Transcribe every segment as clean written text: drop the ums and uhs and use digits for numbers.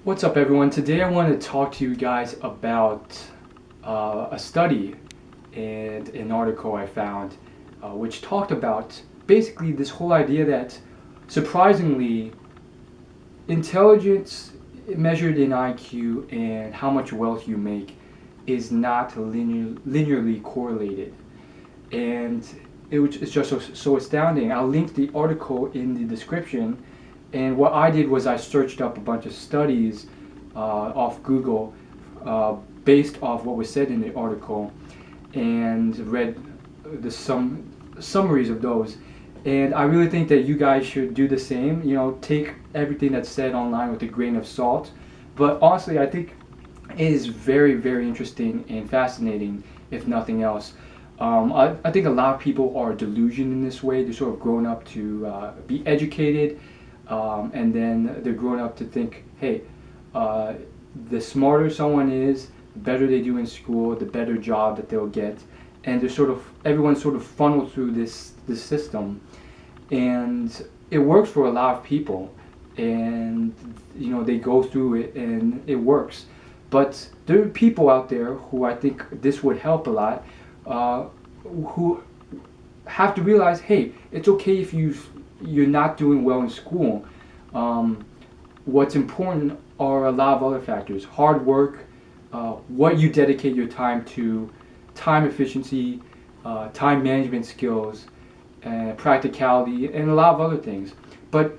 What's up, everyone? Today I want to talk to you guys about a study and an article I found which talked about basically this whole idea that surprisingly intelligence measured in IQ and how much wealth you make is not linearly correlated. And it's just so astounding. I'll link the article in the description. And what I did was I searched up a bunch of studies off Google based off what was said in the article and read the summaries of those. And I really think that you guys should do the same. You know, take everything that's said online with a grain of salt. But honestly, I think it is very, very interesting and fascinating, if nothing else. I think a lot of people are delusioned in this way. They're sort of grown up to be educated, and then they're grown up to think, hey, the smarter someone is, the better they do in school, the better job that they'll get, and they're everyone's sort of funneled through this system, and it works for a lot of people, and they go through it and it works. But there are people out there who I think this would help a lot, who have to realize, hey, it's okay if you're not doing well in school. What's important are a lot of other factors: hard work, what you dedicate your time to, time efficiency, time management skills, practicality, and a lot of other things. But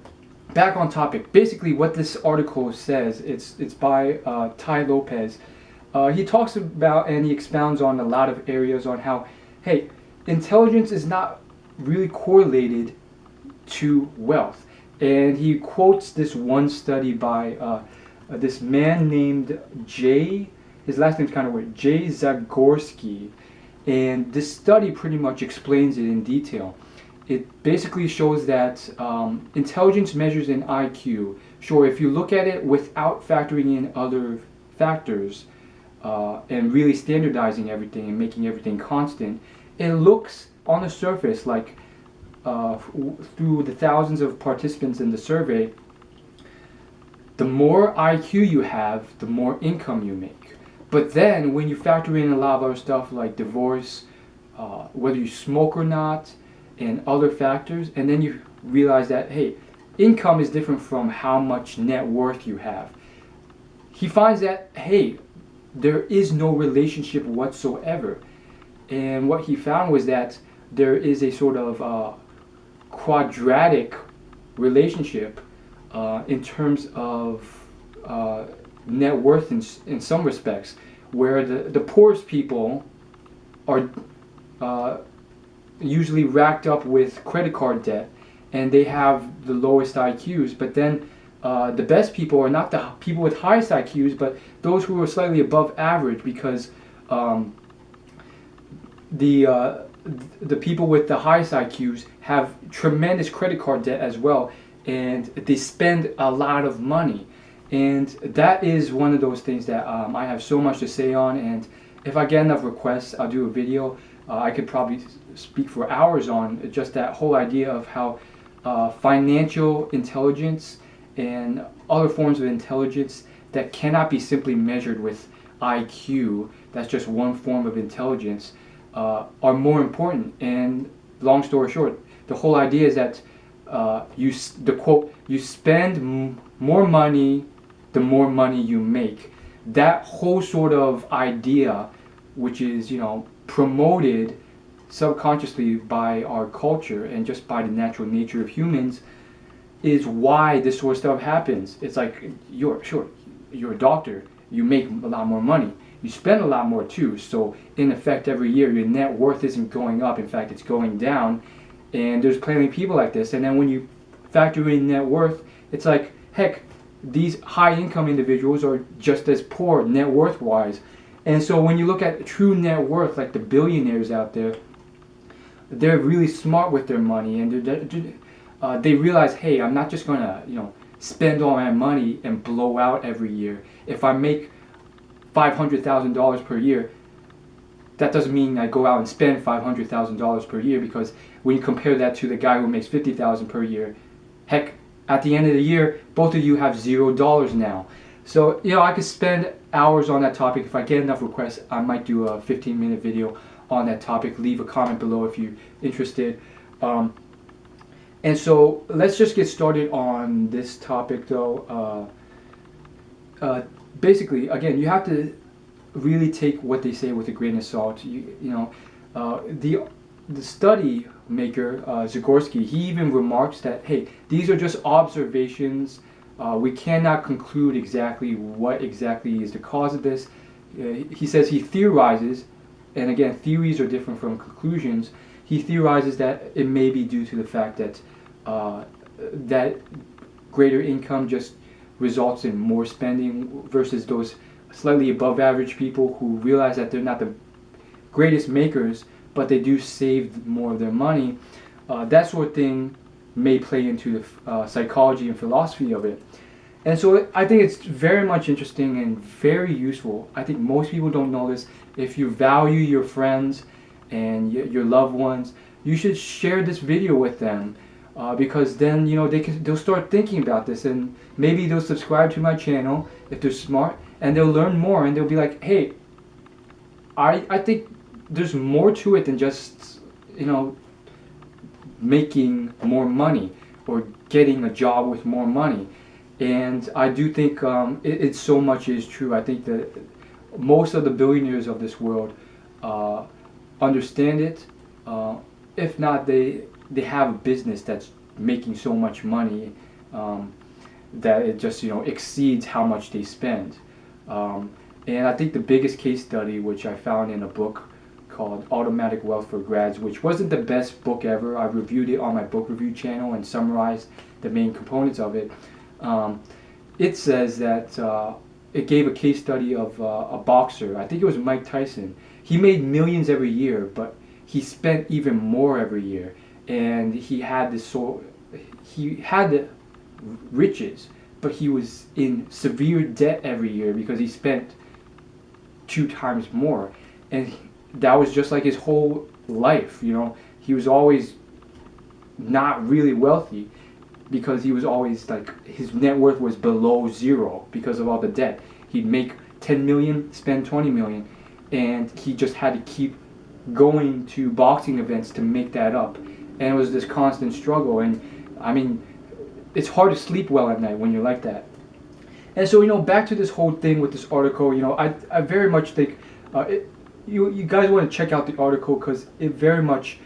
back on topic, basically what this article says, it's by Tai Lopez. He talks about and he expounds on a lot of areas on how, hey, intelligence is not really correlated to wealth. And he quotes this one study by this man named his last name's kind of weird, Jay Zagorski. And this study pretty much explains it in detail. It basically shows that intelligence measures in IQ. Sure, if you look at it without factoring in other factors and really standardizing everything and making everything constant, it looks on the surface like through the thousands of participants in the survey, the more IQ you have, the more income you make. But then when you factor in a lot of other stuff like divorce, whether you smoke or not, and other factors, and then you realize that, hey, income is different from how much net worth you have. He finds that, hey, there is no relationship whatsoever. And what he found was that there is a sort of quadratic relationship in terms of net worth in some respects, where the poorest people are usually racked up with credit card debt and they have the lowest IQs, but then the best people are not the people with highest IQs, but those who are slightly above average, because the people with the highest IQs have tremendous credit card debt as well, and they spend a lot of money. And that is one of those things that I have so much to say on, and if I get enough requests, I'll do a video. I could probably speak for hours on just that whole idea of how financial intelligence and other forms of intelligence that cannot be simply measured with IQ, that's just one form of intelligence, are more important. And long story short, the whole idea is that the quote, you spend more money the more money you make. That whole sort of idea, which is promoted subconsciously by our culture and just by the natural nature of humans, is why this sort of stuff happens. It's like, you're a doctor, you make a lot more money, you spend a lot more too, so in effect every year your net worth isn't going up, in fact it's going down. And there's plenty of people like this, and then when you factor in net worth, it's like, heck, these high income individuals are just as poor net worth wise. And so when you look at true net worth, like the billionaires out there, they're really smart with their money, and they realize, hey, I'm not just gonna spend all my money and blow out every year. If I make $500,000 per year, that doesn't mean I go out and spend $500,000 per year, because when you compare that to the guy who makes $50,000 per year, heck, at the end of the year, both of you have $0 now. So, I could spend hours on that topic. If I get enough requests, I might do a 15-minute video on that topic. Leave a comment below if you're interested. Um, and so let's just get started on this topic, though. Basically, again, you have to really take what they say with a grain of salt. The study maker, Zagorski, he even remarks that, hey, these are just observations. We cannot conclude exactly what exactly is the cause of this. He says he theorizes, and again, theories are different from conclusions. He theorizes that it may be due to the fact that that greater income just results in more spending versus those slightly above average people who realize that they're not the greatest makers, but they do save more of their money. That sort of thing may play into the psychology and philosophy of it. And so I think it's very much interesting and very useful. I think most people don't know this. If you value your friends and your loved ones, you should share this video with them, because then they'll start thinking about this, and maybe they'll subscribe to my channel if they're smart, and they'll learn more, and they'll be like, hey, I think there's more to it than just making more money or getting a job with more money. And I do think it so much is true. I think that most of the billionaires of this world understand it. If not, they have a business that's making so much money that it just exceeds how much they spend. And I think the biggest case study, which I found in a book called Automatic Wealth for Grads, which wasn't the best book ever. I reviewed it on my book review channel and summarized the main components of it. It says that it gave a case study of a boxer. I think it was Mike Tyson. He made millions every year, but he spent even more every year, and he had the riches, but he was in severe debt every year because he spent 2 times more. And that was just like his whole life. He was always not really wealthy because he was always like, his net worth was below zero because of all the debt. He'd make 10 million, spend 20 million, and he just had to keep going to boxing events to make that up. And it was this constant struggle. And I mean, it's hard to sleep well at night when you're like that. And so, back to this whole thing with this article, I very much think you guys want to check out the article, because it very much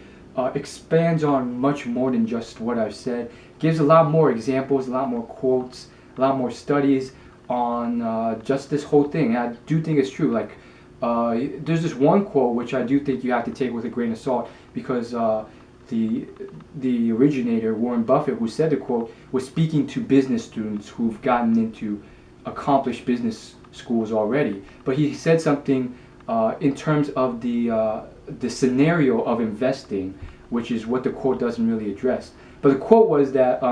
expands on much more than just what I've said. Gives a lot more examples, a lot more quotes, a lot more studies on just this whole thing. And I do think it's true. Like, there's this one quote which I do think you have to take with a grain of salt, because the originator, Warren Buffett, who said the quote, was speaking to business students who've gotten into accomplished business schools already. But he said something in terms of the scenario of investing, which is what the quote doesn't really address. But the quote was that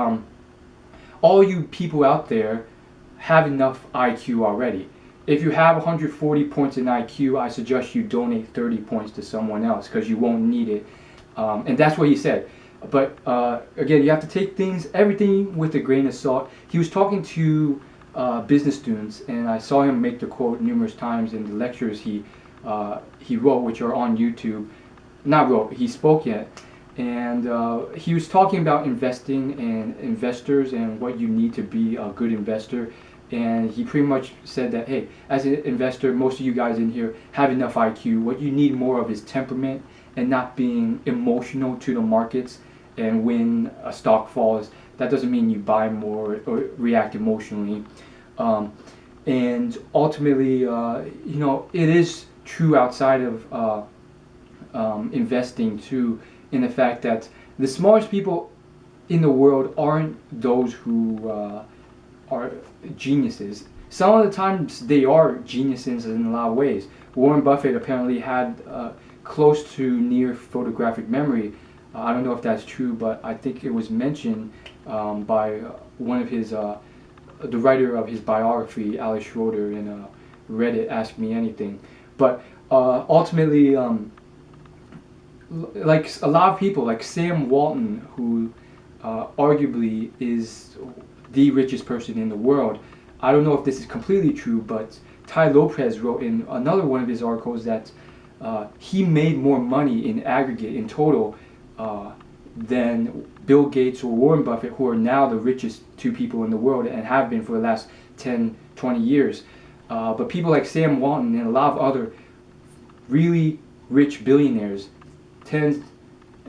all you people out there have enough IQ already. If you have 140 points in IQ, I suggest you donate 30 points to someone else, because you won't need it. And that's what he said. But again, you have to take everything with a grain of salt. He was talking to business students, and I saw him make the quote numerous times in the lectures he wrote, which are on YouTube. Not wrote, he spoke yet. And he was talking about investing and investors and what you need to be a good investor. And he pretty much said that, hey, as an investor, most of you guys in here have enough IQ. What you need more of is temperament, and not being emotional to the markets. And when a stock falls, that doesn't mean you buy more or react emotionally. And ultimately, it is true outside of investing too, in the fact that the smartest people in the world aren't those who are geniuses. Some of the times they are geniuses in a lot of ways. Warren Buffett apparently had close to near photographic memory. I don't know if that's true, but I think it was mentioned by one of his, the writer of his biography, Alex Schroeder, in Reddit, Ask Me Anything. But ultimately, like a lot of people, like Sam Walton, who arguably is the richest person in the world, I don't know if this is completely true, but Tai Lopez wrote in another one of his articles that he made more money in aggregate, in total, than Bill Gates or Warren Buffett, who are now the richest two people in the world and have been for the last 10, 20 years. But people like Sam Walton and a lot of other really rich billionaires, tens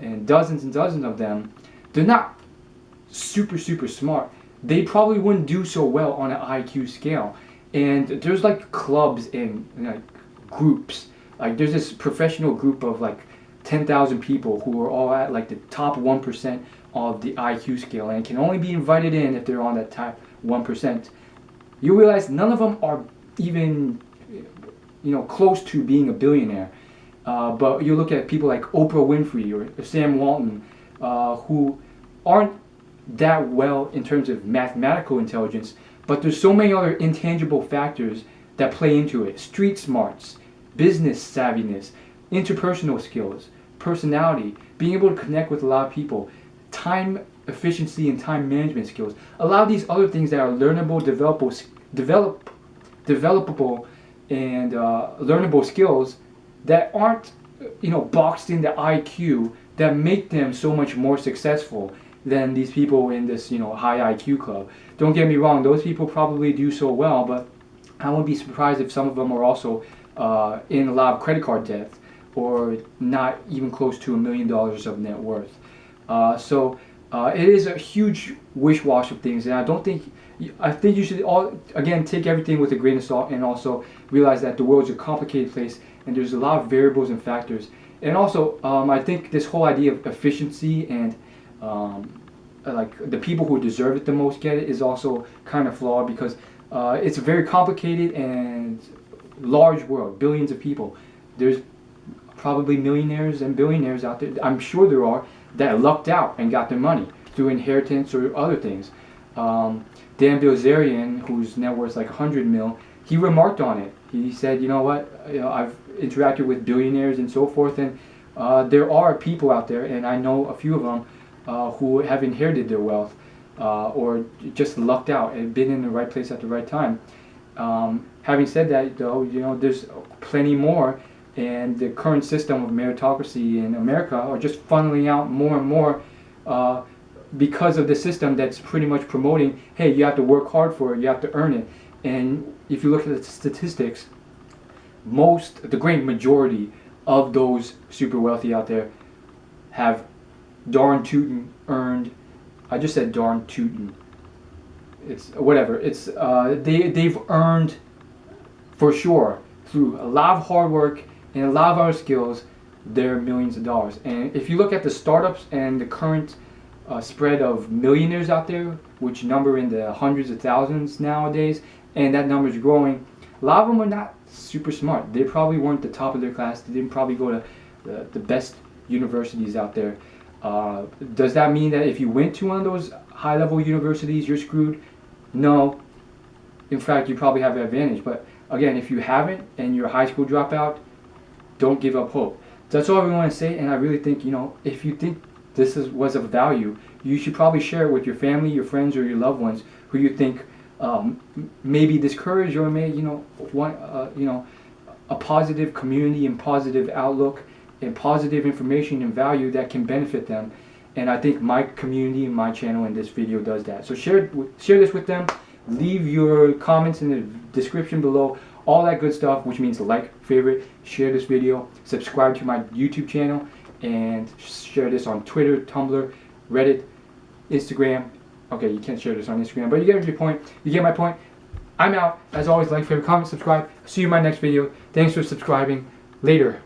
and dozens of them, they're not super smart. They probably wouldn't do so well on an IQ scale. And there's like clubs and like groups. Like there's this professional group of like 10,000 people who are all at like the top 1% of the IQ scale and can only be invited in if they're on that top 1%. You realize none of them are even, close to being a billionaire. But you look at people like Oprah Winfrey or Sam Walton, who aren't that well in terms of mathematical intelligence, but there's so many other intangible factors that play into it. Street smarts, business savviness, interpersonal skills, personality, being able to connect with a lot of people, time efficiency and time management skills. A lot of these other things that are learnable, developable, and learnable skills that aren't, boxed into IQ, that make them so much more successful than these people in this, high IQ club. Don't get me wrong; those people probably do so well, but I wouldn't be surprised if some of them are also in a lot of credit card debt or not even close to $1 million of net worth. So it is a huge wish-wash of things, and I think you should all, again, take everything with a grain of salt, and also realize that the world's a complicated place and there's a lot of variables and factors. And also, I think this whole idea of efficiency and like the people who deserve it the most get it is also kind of flawed, because it's a very complicated and large world, billions of people. There's probably millionaires and billionaires out there, I'm sure there are, that lucked out and got their money through inheritance or other things. Dan Bilzerian, whose net worth is like 100 mil, he remarked on it. He said, you know what, I've interacted with billionaires and so forth, and there are people out there, and I know a few of them, who have inherited their wealth or just lucked out and been in the right place at the right time. Having said that, though, there's plenty more, and the current system of meritocracy in America are just funneling out more and more because of the system that's pretty much promoting, hey, you have to work hard for it, you have to earn it. And if you look at the statistics, the great majority of those super wealthy out there have darn tootin' earned. I just said darn tootin'. It's whatever. It's they've earned, for sure, through a lot of hard work and a lot of other skills, their millions of dollars. And if you look at the startups and the current spread of millionaires out there, which number in the hundreds of thousands nowadays, and that number is growing, a lot of them are not super smart. They probably weren't the top of their class. They didn't probably go to the best universities out there. Does that mean that if you went to one of those high-level universities, you're screwed? No. In fact, you probably have an advantage. But again, if you haven't and you're a high school dropout, don't give up hope. That's all we want to say. And I really think, if you think this was of value, you should probably share it with your family, your friends, or your loved ones who you think may be discouraged or may, want, a positive community and positive outlook and positive information and value that can benefit them. And I think my community and my channel in this video does that. So share this with them. Leave your comments in the description below. All that good stuff, which means like, favorite, share this video, subscribe to my YouTube channel, and share this on Twitter, Tumblr, Reddit, Instagram. Okay, you can't share this on Instagram, but you get your point. You get my point. I'm out. As always, like, favorite, comment, subscribe. See you in my next video. Thanks for subscribing. Later.